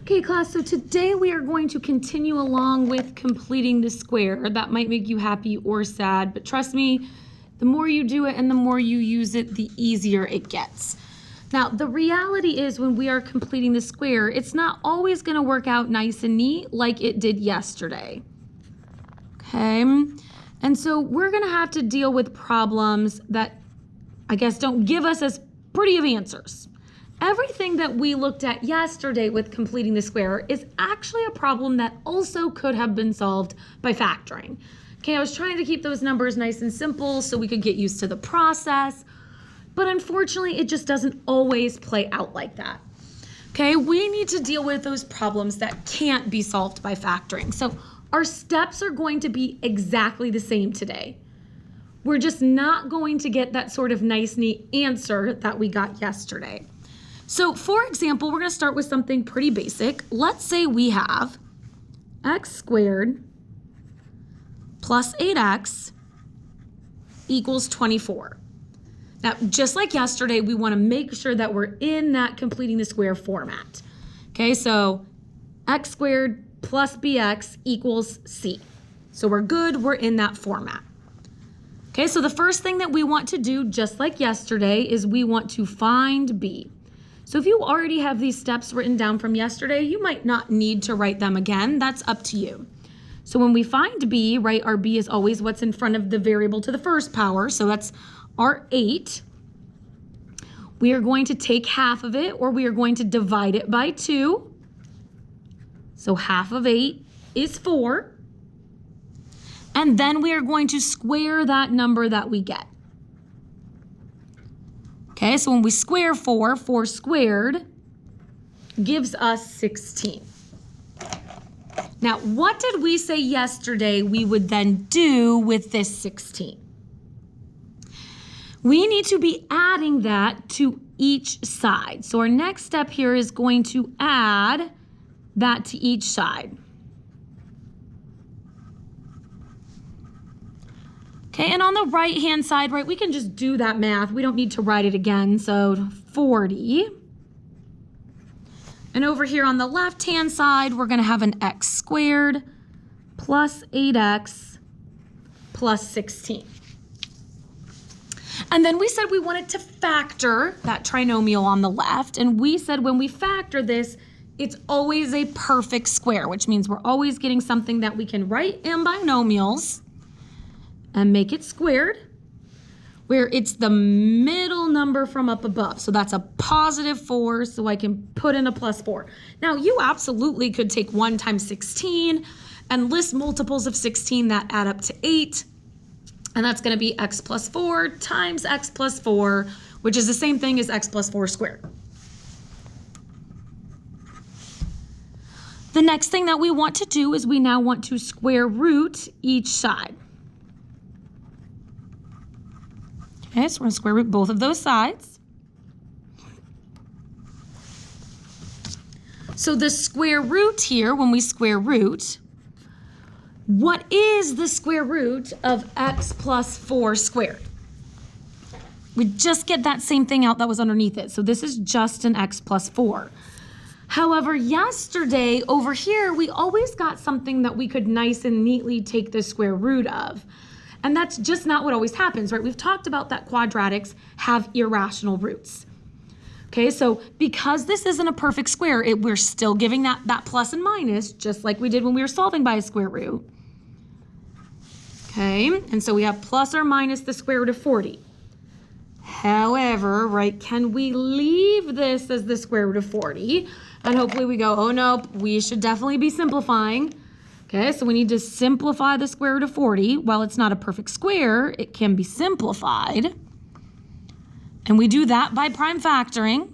Okay, class, so today we are going to continue along with completing the square. That might make you happy or sad, but trust me, the more you do it and the more you use it, the easier it gets. Now, the reality is when we are completing the square, it's not always going to work out nice and neat like it did yesterday. Okay, and so we're going to have to deal with problems that I guess don't give us as pretty of answers. Everything that we looked at yesterday with completing the square is actually a problem that also could have been solved by factoring. Okay, I was trying to keep those numbers nice and simple so we could get used to the process, but unfortunately it just doesn't always play out like that. Okay, we need to deal with those problems that can't be solved by factoring. So our steps are going to be exactly the same today. We're just not going to get that sort of nice, neat answer that we got yesterday. So for example, we're going to start with something pretty basic. Let's say we have x squared plus 8x equals 24. Now, just like yesterday, we want to make sure that we're in that completing the square format. Okay, so x squared plus bx equals c. So we're good, we're in that format. Okay, so the first thing that we want to do, just like yesterday, is we want to find b. So if you already have these steps written down from yesterday, you might not need to write them again. That's up to you. So when we find b, right, our b is always what's in front of the variable to the first power. So that's our 8. We are going to take half of it, or we are going to divide it by 2. So half of 8 is 4. And then we are going to square that number that we get. Okay, so when we square 4, 4 squared gives us 16. Now, what did we say yesterday we would then do with this 16? We need to be adding that to each side. So our next step here is going to add that to each side. Okay, and on the right-hand side, right, we can just do that math. We don't need to write it again, so 40. And over here on the left-hand side, we're going to have an x squared plus 8x plus 16. And then we said we wanted to factor that trinomial on the left, and we said when we factor this, it's always a perfect square, which means we're always getting something that we can write in binomials and make it squared, where it's the middle number from up above. So that's a positive 4, so I can put in a plus 4. Now, you absolutely could take 1 times 16 and list multiples of 16 that add up to 8, and that's going to be x plus 4 times x plus 4, which is the same thing as x plus 4 squared. The next thing that we want to do is we now want to square root each side. Okay, so we're going to square root both of those sides. So the square root here, when we square root, what is the square root of x plus 4 squared? We just get that same thing out that was underneath it. So this is just an x plus 4. However, yesterday over here, we always got something that we could nice and neatly take the square root of. And that's just not what always happens, right? We've talked about that quadratics have irrational roots. Okay, so because this isn't a perfect square, we're still giving that plus and minus, just like we did when we were solving by a square root. Okay, and so we have plus or minus the square root of 40. However, right, can we leave this as the square root of 40? And hopefully we go, oh no, we should definitely be simplifying. Okay, so we need to simplify the square root of 40. While it's not a perfect square, it can be simplified. And we do that by prime factoring.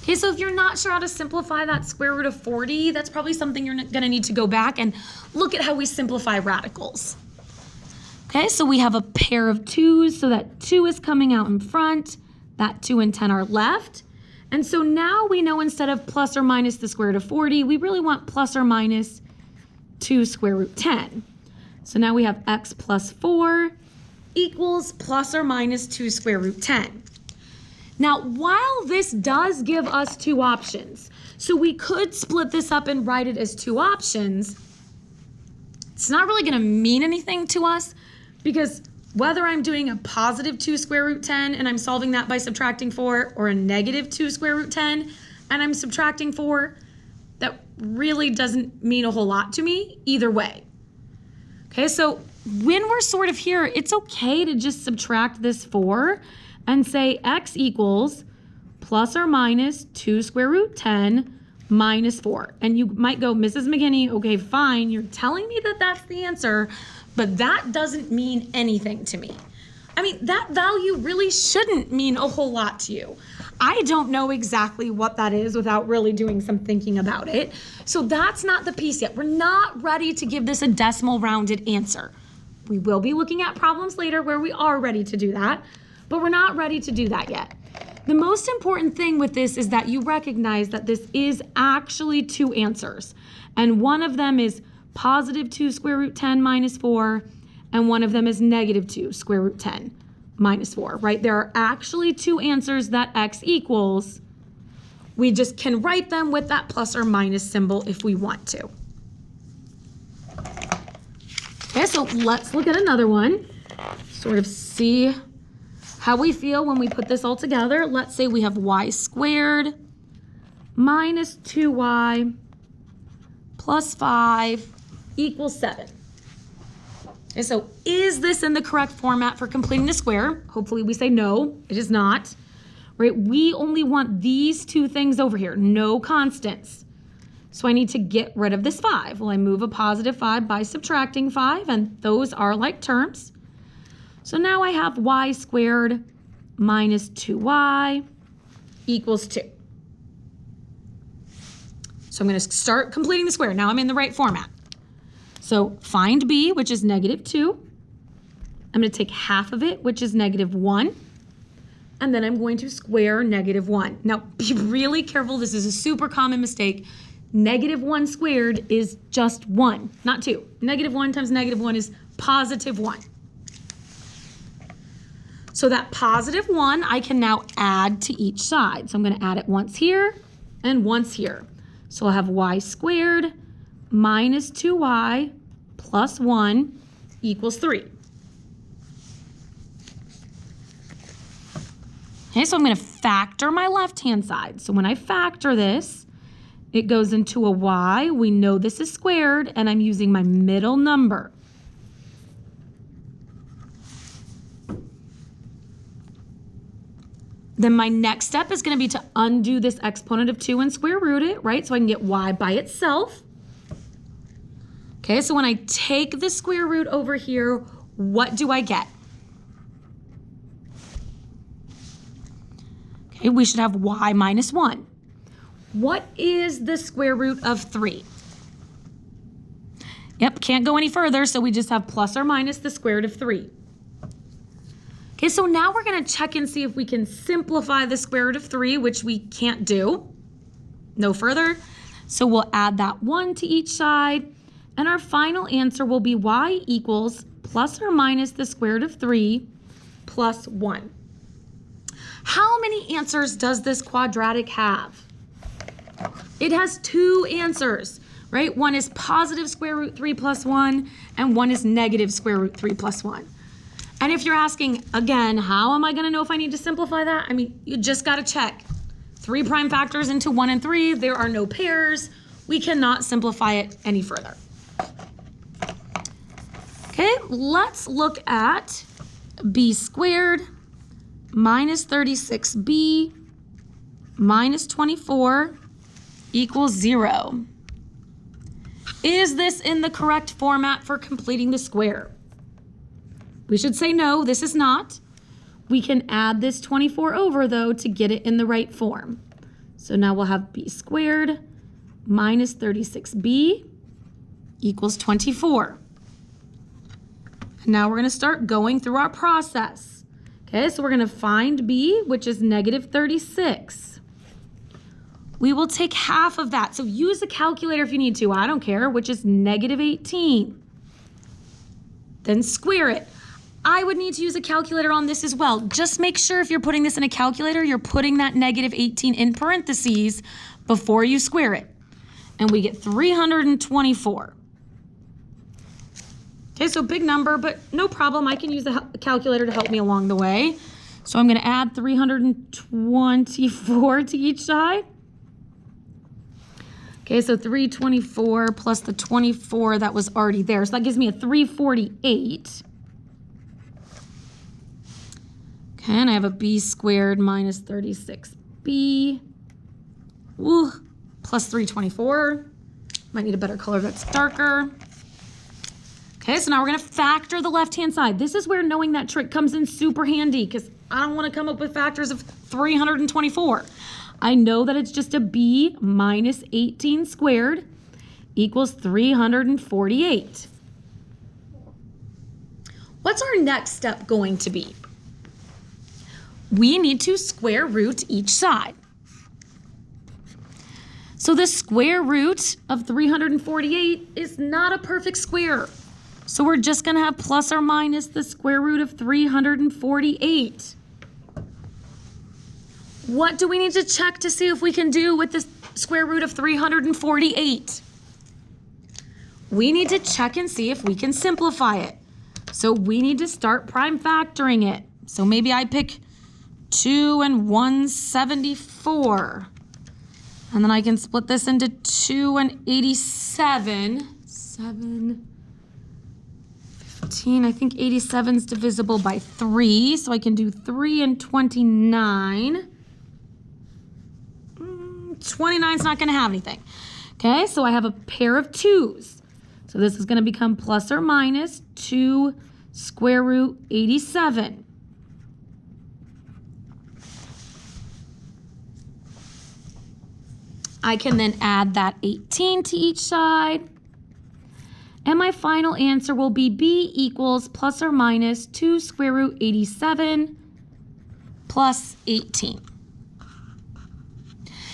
Okay, so if you're not sure how to simplify that square root of 40, that's probably something you're going to need to go back and look at how we simplify radicals. Okay, so we have a pair of 2's, so that 2 is coming out in front, that 2 and 10 are left. And so now we know instead of plus or minus the square root of 40, we really want plus or minus 2 square root 10. So now we have x plus 4 equals plus or minus 2 square root 10. Now, while this does give us two options, so we could split this up and write it as two options, it's not really gonna mean anything to us because whether I'm doing a positive 2 square root 10 and I'm solving that by subtracting 4, or a negative 2 square root 10 and I'm subtracting 4, that really doesn't mean a whole lot to me either way. Okay, so when we're sort of here, it's okay to just subtract this 4 and say x equals plus or minus 2 square root 10 minus 4. And you might go, Mrs. McGinney, okay, fine, you're telling me that that's the answer, but that doesn't mean anything to me. I mean, that value really shouldn't mean a whole lot to you. I don't know exactly what that is without really doing some thinking about it. So that's not the piece yet. We're not ready to give this a decimal rounded answer. We will be looking at problems later where we are ready to do that, but we're not ready to do that yet. The most important thing with this is that you recognize that this is actually two answers. And one of them is positive 2 square root 10 minus 4, and one of them is negative 2 square root 10 minus 4, right? There are actually two answers that x equals. We just can write them with that plus or minus symbol if we want to. Okay, so let's look at another one, sort of see how we feel when we put this all together. Let's say we have y squared minus 2y plus 5 equals 7. Okay, so is this in the correct format for completing the square? Hopefully we say no, it is not. Right, we only want these two things over here, no constants. So I need to get rid of this 5. Well, I move a positive 5 by subtracting 5, and those are like terms. So now I have y squared minus 2y equals 2. So I'm going to start completing the square. Now I'm in the right format. So find b, which is negative 2. I'm going to take half of it, which is negative 1. And then I'm going to square negative 1. Now be really careful. This is a super common mistake. Negative 1 squared is just 1, not 2. Negative 1 times negative 1 is positive 1. So that positive 1 I can now add to each side. So I'm going to add it once here and once here. So I'll have y squared minus 2y plus 1 equals 3. Okay, so I'm going to factor my left-hand side. So when I factor this, it goes into a y. We know this is squared, and I'm using my middle number. Then my next step is going to be to undo this exponent of 2 and square root it, right? So I can get y by itself. Okay, so when I take the square root over here, what do I get? Okay, we should have y minus 1. What is the square root of 3? Yep, can't go any further, so we just have plus or minus the square root of 3. Okay, so now we're going to check and see if we can simplify the square root of 3, which we can't do. No further. So we'll add that 1 to each side, and our final answer will be y equals plus or minus the square root of 3 plus 1. How many answers does this quadratic have? It has two answers, right? One is positive square root 3 plus 1, and one is negative square root 3 plus 1. And if you're asking, again, how am I going to know if I need to simplify that? I mean, you just got to check. 3 prime factors into 1 and 3, there are no pairs. We cannot simplify it any further. Okay, let's look at b squared minus 36b minus 24 equals 0. Is this in the correct format for completing the square? We should say no, this is not. We can add this 24 over, though, to get it in the right form. So now we'll have b squared minus 36b equals 24. And now we're going to start going through our process. Okay, so we're going to find b, which is negative 36. We will take half of that. So use a calculator if you need to. I don't care, which is negative 18. Then square it. I would need to use a calculator on this as well. Just make sure if you're putting this in a calculator, you're putting that negative 18 in parentheses before you square it. And we get 324. Okay, so big number, but no problem. I can use a calculator to help me along the way. So I'm going to add 324 to each side. Okay, so 324 plus the 24 that was already there. So that gives me a 348. Okay, and I have a b squared minus 36b. Ooh, plus 324. Might need a better color that's darker. Okay, so now we're going to factor the left-hand side. This is where knowing that trick comes in super handy because I don't want to come up with factors of 324. I know that it's just a b minus 18 squared equals 348. What's our next step going to be? We need to square root each side. So the square root of 348 is not a perfect square. So we're just going to have plus or minus the square root of 348. What do we need to check to see if we can do with the square root of 348? We need to check and see if we can simplify it. So we need to start prime factoring it. So maybe I pick 2 and 174. And then I can split this into 2 and 87. 7, 15. I think 87 is divisible by 3. So I can do 3 and 29. 29 is not going to have anything. Okay, so I have a pair of 2's. So this is going to become plus or minus 2 square root 87. I can then add that 18 to each side. And my final answer will be b equals plus or minus 2 square root 87 plus 18.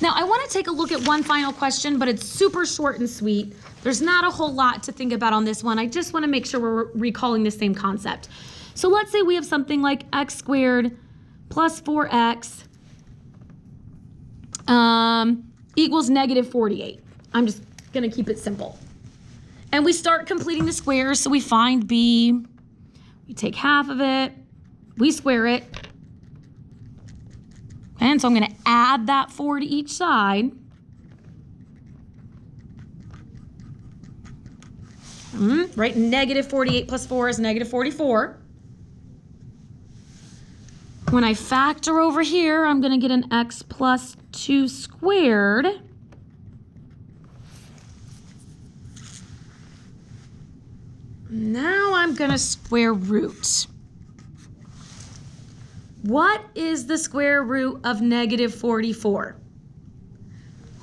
Now, I want to take a look at one final question, but it's super short and sweet. There's not a whole lot to think about on this one. I just want to make sure we're recalling the same concept. So let's say we have something like x squared plus 4x equals negative 48. I'm just going to keep it simple. And we start completing the squares, so we find b, we take half of it, we square it, and so I'm going to add that 4 to each side. Right, negative 48 plus 4 is negative 44. When I factor over here, I'm going to get an x plus 2 squared. Now I'm going to square root. What is the square root of negative 44?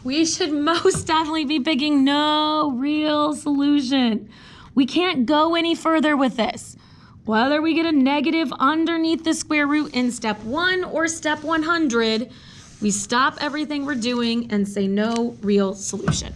We should most definitely be picking no real solution. We can't go any further with this. Whether we get a negative underneath the square root in step 1 or step 100, we stop everything we're doing and say no real solution.